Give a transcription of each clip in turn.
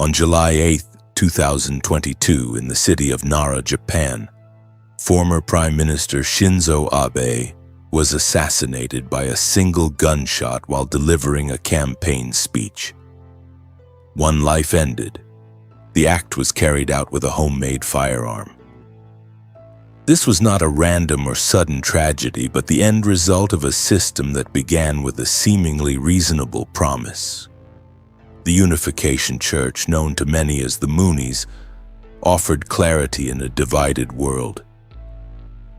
On July 8, 2022, in the city of Nara, Japan, former Prime Minister Shinzo Abe was assassinated by a single gunshot while delivering a campaign speech. One life ended. The act was carried out with a homemade firearm. This was not a random or sudden tragedy, but the end result of a system that began with a seemingly reasonable promise. The Unification Church, known to many as the Moonies, offered clarity in a divided world.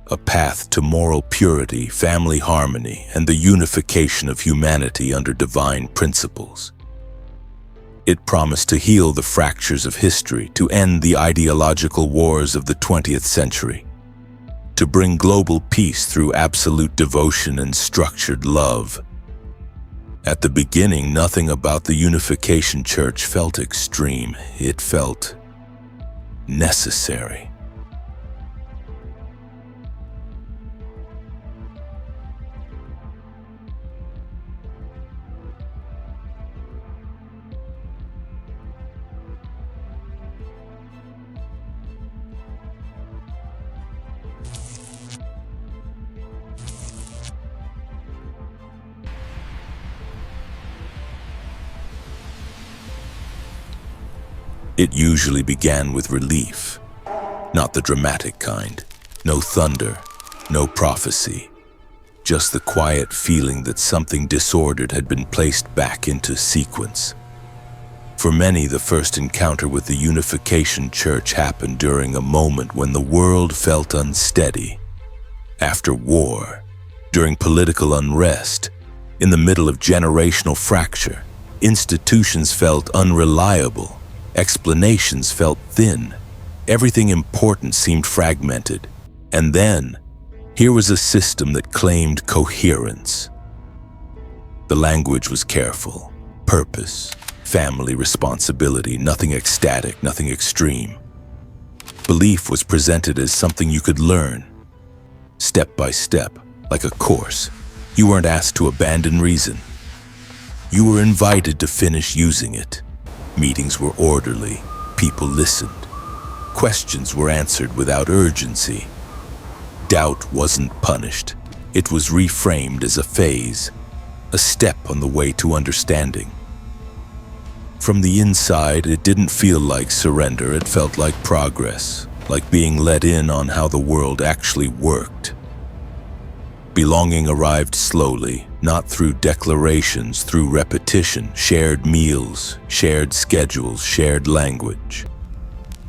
A path to moral purity, family harmony, and the unification of humanity under divine principles. It promised to heal the fractures of history, to end the ideological wars of the 20th century, to bring global peace through absolute devotion and structured love. At the beginning, nothing about the Unification Church felt extreme. It felt necessary. It usually began with relief, not the dramatic kind. No thunder, no prophecy, just the quiet feeling that something disordered had been placed back into sequence. For many, the first encounter with the Unification Church happened during a moment when the world felt unsteady. After war, during political unrest, in the middle of generational fracture, institutions felt unreliable. Explanations felt thin. Everything important seemed fragmented. And then, here was a system that claimed coherence. The language was careful. Purpose, family, responsibility, nothing ecstatic, nothing extreme. Belief was presented as something you could learn, step by step, like a course. You weren't asked to abandon reason. You were invited to finish using it. Meetings were orderly, people listened. Questions were answered without urgency. Doubt wasn't punished. It was reframed as a phase, a step on the way to understanding. From the inside, it didn't feel like surrender, it felt like progress, like being let in on how the world actually worked. Belonging arrived slowly, not through declarations, through repetition, shared meals, shared schedules, shared language.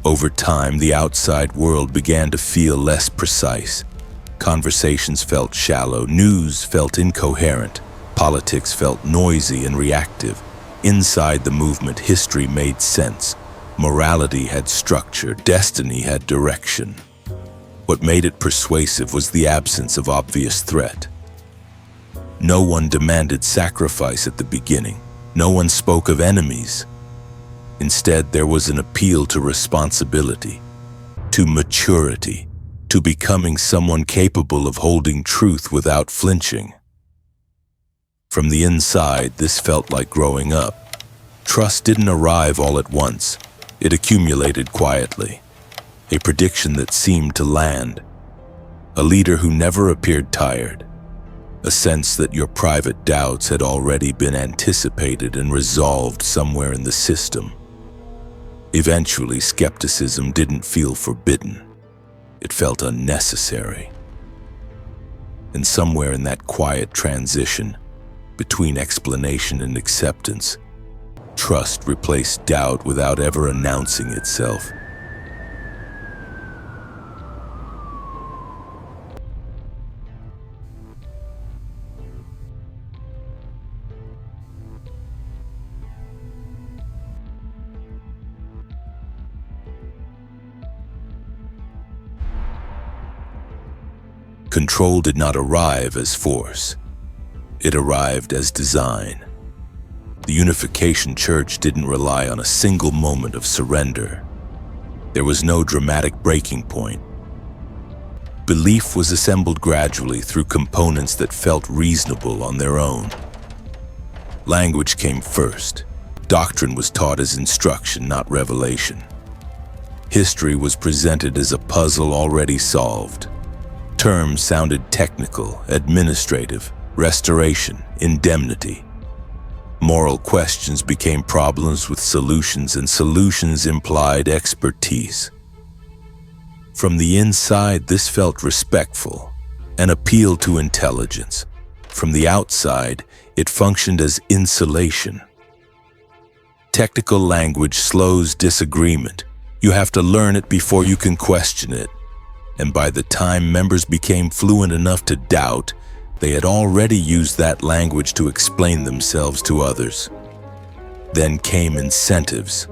Over time, the outside world began to feel less precise. Conversations felt shallow, news felt incoherent, politics felt noisy and reactive. Inside the movement, history made sense. Morality had structure, destiny had direction. What made it persuasive was the absence of obvious threat. No one demanded sacrifice at the beginning. No one spoke of enemies. Instead, there was an appeal to responsibility, to maturity, to becoming someone capable of holding truth without flinching. From the inside, this felt like growing up. Trust didn't arrive all at once. It accumulated quietly. A prediction that seemed to land. A leader who never appeared tired. A sense that your private doubts had already been anticipated and resolved somewhere in the system. Eventually, skepticism didn't feel forbidden. It felt unnecessary. And somewhere in that quiet transition, between explanation and acceptance, trust replaced doubt without ever announcing itself. Control did not arrive as force. It arrived as design. The Unification Church didn't rely on a single moment of surrender. There was no dramatic breaking point. Belief was assembled gradually through components that felt reasonable on their own. Language came first. Doctrine was taught as instruction, not revelation. History was presented as a puzzle already solved. Terms sounded technical, administrative, restoration, indemnity. Moral questions became problems with solutions, and solutions implied expertise. From the inside, this felt respectful, an appeal to intelligence. From the outside, it functioned as insulation. Technical language slows disagreement. You have to learn it before you can question it. And by the time members became fluent enough to doubt, they had already used that language to explain themselves to others. Then came incentives.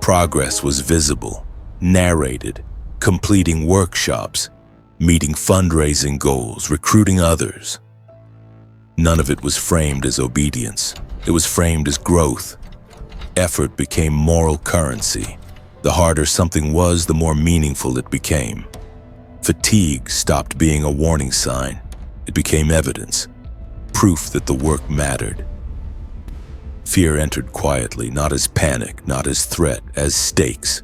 Progress was visible, narrated, completing workshops, meeting fundraising goals, recruiting others. None of it was framed as obedience. It was framed as growth. Effort became moral currency. The harder something was, the more meaningful it became. Fatigue stopped being a warning sign. It became evidence, proof that the work mattered. Fear entered quietly, not as panic, not as threat, as stakes.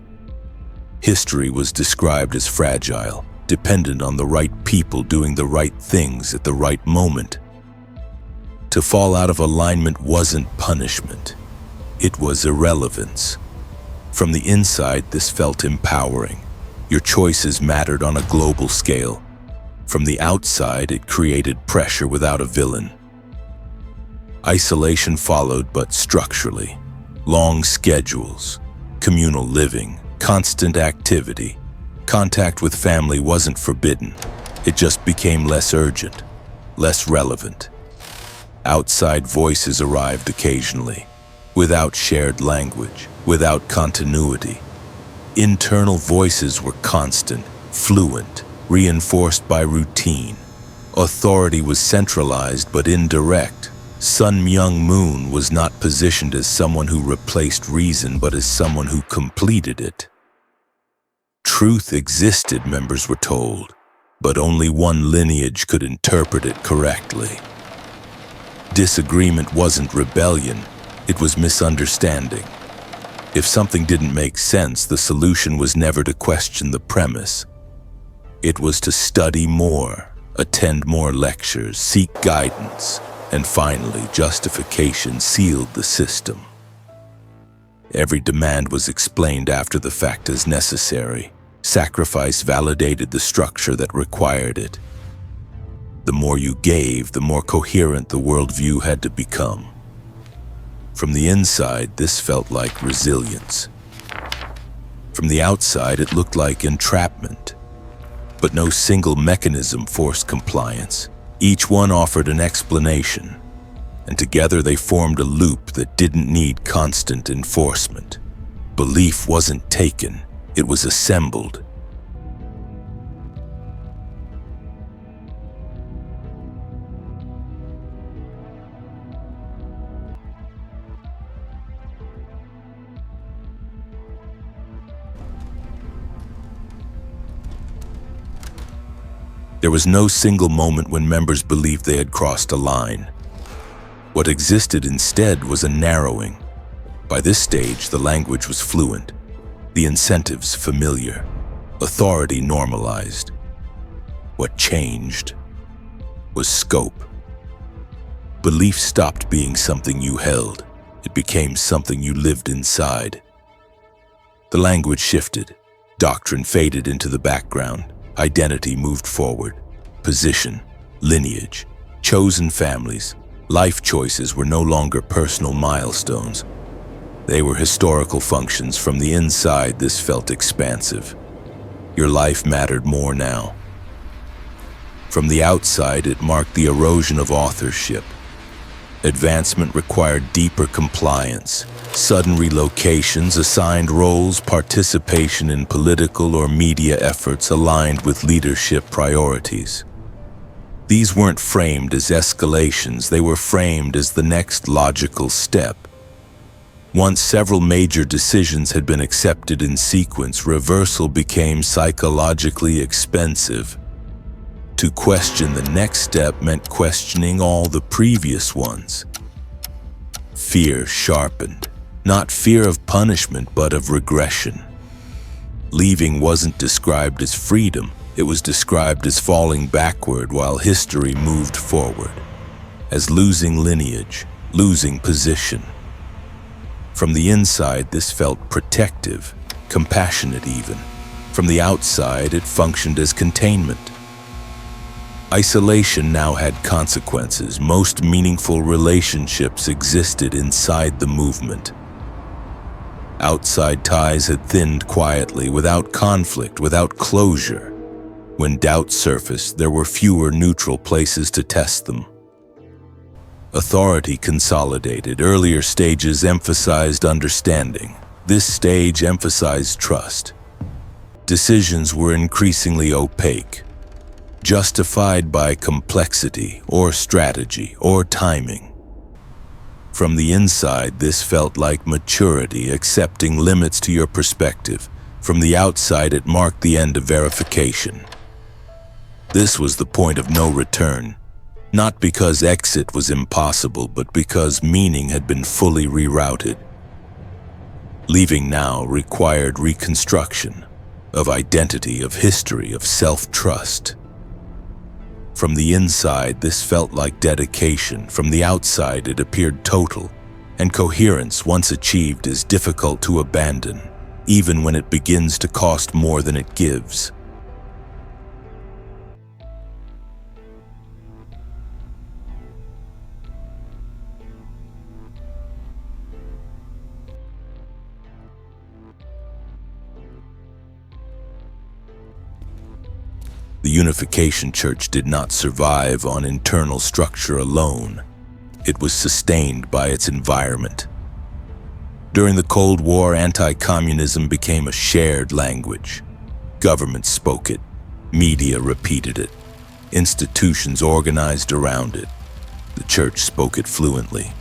History was described as fragile, dependent on the right people doing the right things at the right moment. To fall out of alignment wasn't punishment. It was irrelevance. From the inside, this felt empowering. Your choices mattered on a global scale. From the outside, it created pressure without a villain. Isolation followed, but structurally. Long schedules, communal living, constant activity. Contact with family wasn't forbidden. It just became less urgent, less relevant. Outside voices arrived occasionally, without shared language, without continuity. Internal voices were constant, fluent, reinforced by routine. Authority was centralized but indirect. Sun Myung Moon was not positioned as someone who replaced reason, but as someone who completed it. Truth existed, members were told, but only one lineage could interpret it correctly. Disagreement wasn't rebellion, it was misunderstanding. If something didn't make sense, the solution was never to question the premise. It was to study more, attend more lectures, seek guidance, and finally, justification sealed the system. Every demand was explained after the fact as necessary. Sacrifice validated the structure that required it. The more you gave, the more coherent the worldview had to become. From the inside, this felt like resilience. From the outside, it looked like entrapment. But no single mechanism forced compliance. Each one offered an explanation, and together they formed a loop that didn't need constant enforcement. Belief wasn't taken, it was assembled. There was no single moment when members believed they had crossed a line. What existed instead was a narrowing. By this stage, the language was fluent, the incentives familiar, authority normalized. What changed was scope. Belief stopped being something you held. It became something you lived inside. The language shifted. Doctrine faded into the background. Identity moved forward. Position, lineage, chosen families, life choices were no longer personal milestones. They were historical functions. From the inside, this felt expansive. Your life mattered more now. From the outside, it marked the erosion of authorship. Advancement required deeper compliance, sudden relocations, assigned roles, participation in political or media efforts aligned with leadership priorities. These weren't framed as escalations, they were framed as the next logical step. Once several major decisions had been accepted in sequence, reversal became psychologically expensive. To question the next step meant questioning all the previous ones. Fear sharpened. Not fear of punishment, but of regression. Leaving wasn't described as freedom, it was described as falling backward while history moved forward, as losing lineage, losing position. From the inside, this felt protective, compassionate even. From the outside, it functioned as containment. Isolation now had consequences. Most meaningful relationships existed inside the movement. Outside ties had thinned quietly, without conflict, without closure. When doubts surfaced, there were fewer neutral places to test them. Authority consolidated. Earlier stages emphasized understanding. This stage emphasized trust. Decisions were increasingly opaque, justified by complexity or strategy or timing. From the inside, this felt like maturity, accepting limits to your perspective. From the outside, it marked the end of verification. This was the point of no return, not because exit was impossible, but because meaning had been fully rerouted. Leaving now required reconstruction of identity, of history, of self-trust. From the inside, this felt like dedication. From the outside, it appeared total, and coherence, once achieved, is difficult to abandon, even when it begins to cost more than it gives. The Unification Church did not survive on internal structure alone. It was sustained by its environment. During the Cold War, anti-communism became a shared language. Governments spoke it, media repeated it, institutions organized around it. The church spoke it fluently.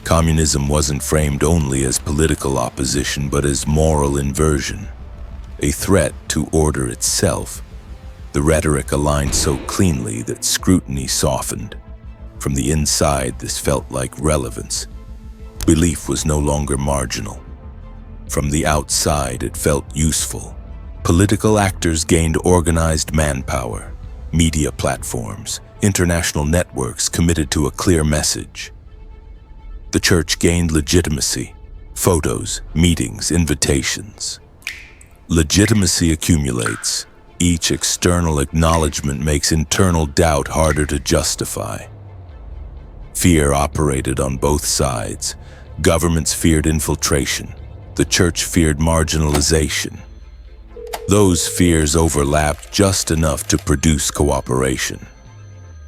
Communism wasn't framed only as political opposition, but as moral inversion, a threat to order itself. The rhetoric aligned so cleanly that scrutiny softened. From the inside, this felt like relevance. Belief was no longer marginal. From the outside, it felt useful. Political actors gained organized manpower, media platforms, international networks committed to a clear message. The church gained legitimacy, photos, meetings, invitations. Legitimacy accumulates. Each external acknowledgement makes internal doubt harder to justify. Fear operated on both sides. Governments feared infiltration. The church feared marginalization. Those fears overlapped just enough to produce cooperation.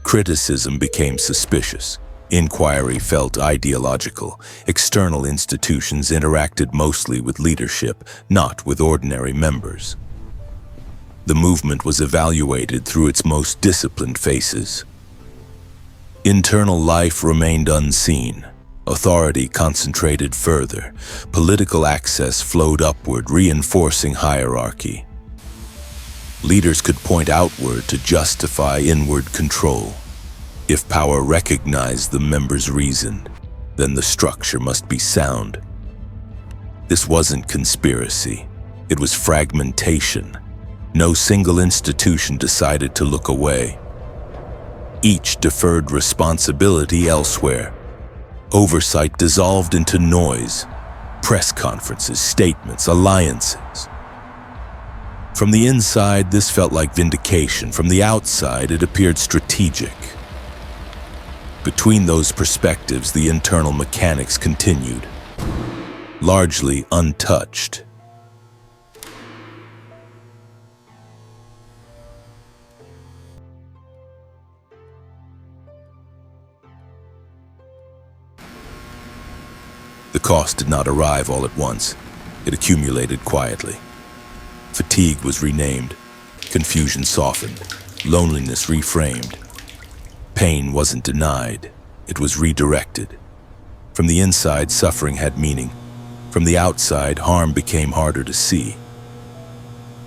Criticism became suspicious. Inquiry felt ideological. External institutions interacted mostly with leadership, not with ordinary members. The movement was evaluated through its most disciplined faces. Internal life remained unseen. Authority concentrated further. Political access flowed upward, reinforcing hierarchy. Leaders could point outward to justify inward control. If power recognized the members reasoned, then the structure must be sound. This wasn't conspiracy. It was fragmentation. No single institution decided to look away. Each deferred responsibility elsewhere. Oversight dissolved into noise, press conferences, statements, alliances. From the inside, this felt like vindication. From the outside, it appeared strategic. Between those perspectives, the internal mechanics continued, largely untouched. The cost did not arrive all at once. It accumulated quietly. Fatigue was renamed, confusion softened, loneliness reframed. Pain wasn't denied, it was redirected. From the inside, suffering had meaning. From the outside, harm became harder to see.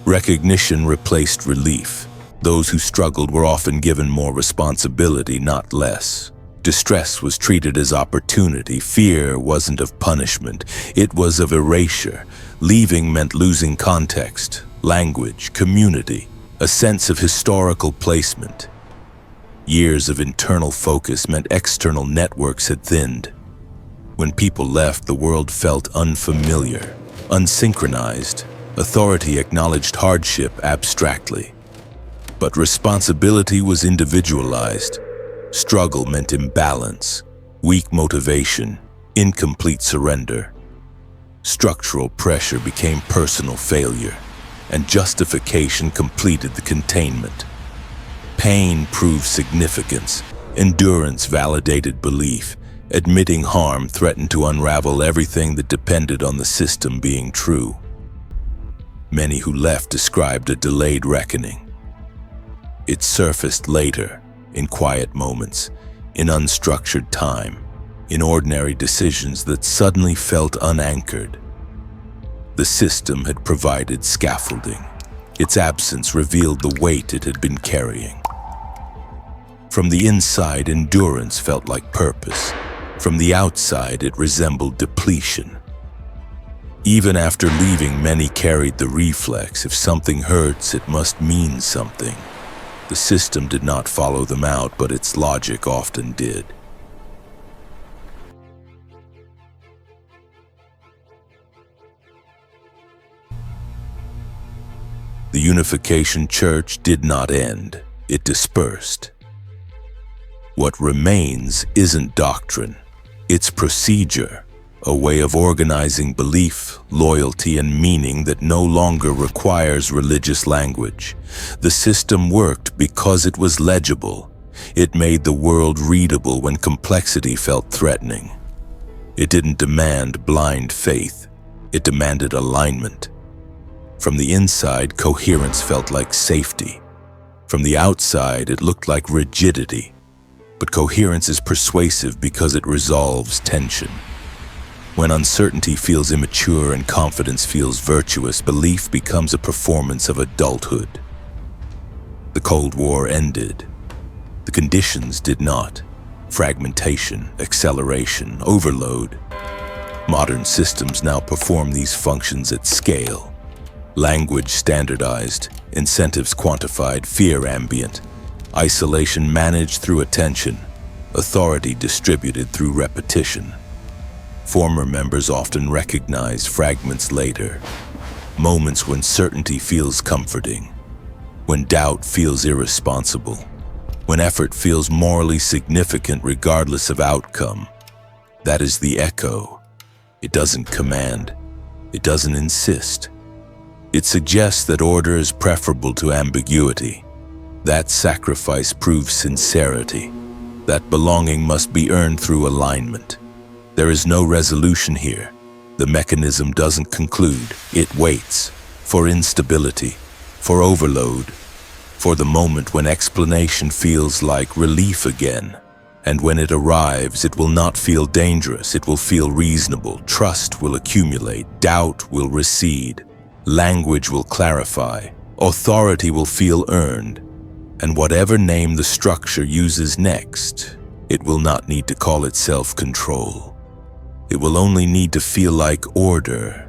Recognition replaced relief. Those who struggled were often given more responsibility, not less. Distress was treated as opportunity. Fear wasn't of punishment, it was of erasure. Leaving meant losing context, language, community, a sense of historical placement. Years of internal focus meant external networks had thinned. When people left, the world felt unfamiliar, unsynchronized. Authority acknowledged hardship abstractly. But responsibility was individualized. Struggle meant imbalance, weak motivation, incomplete surrender. Structural pressure became personal failure, and justification completed the containment. Pain proved significance, endurance validated belief, admitting harm threatened to unravel everything that depended on the system being true. Many who left described a delayed reckoning. It surfaced later, in quiet moments, in unstructured time, in ordinary decisions that suddenly felt unanchored. The system had provided scaffolding. Its absence revealed the weight it had been carrying. From the inside, endurance felt like purpose. From the outside, it resembled depletion. Even after leaving, many carried the reflex: if something hurts, it must mean something. The system did not follow them out, but its logic often did. The Unification Church did not end, it dispersed. What remains isn't doctrine, it's procedure, a way of organizing belief, loyalty, and meaning that no longer requires religious language. The system worked because it was legible. It made the world readable when complexity felt threatening. It didn't demand blind faith, it demanded alignment. From the inside, coherence felt like safety. From the outside, it looked like rigidity. But coherence is persuasive because it resolves tension. When uncertainty feels immature and confidence feels virtuous, belief becomes a performance of adulthood. The Cold War ended. The conditions did not. Fragmentation, acceleration, overload. Modern systems now perform these functions at scale. Language standardized, incentives quantified, fear ambient, isolation managed through attention, authority distributed through repetition. Former members often recognize fragments later, moments when certainty feels comforting, when doubt feels irresponsible, when effort feels morally significant regardless of outcome. That is the echo. It doesn't command. It doesn't insist. It suggests that order is preferable to ambiguity. That sacrifice proves sincerity. That belonging must be earned through alignment. There is no resolution here. The mechanism doesn't conclude. It waits for instability, for overload, for the moment when explanation feels like relief again. And when it arrives, it will not feel dangerous. It will feel reasonable. Trust will accumulate. Doubt will recede. Language will clarify. Authority will feel earned. And whatever name the structure uses next, it will not need to call itself control. It will only need to feel like order,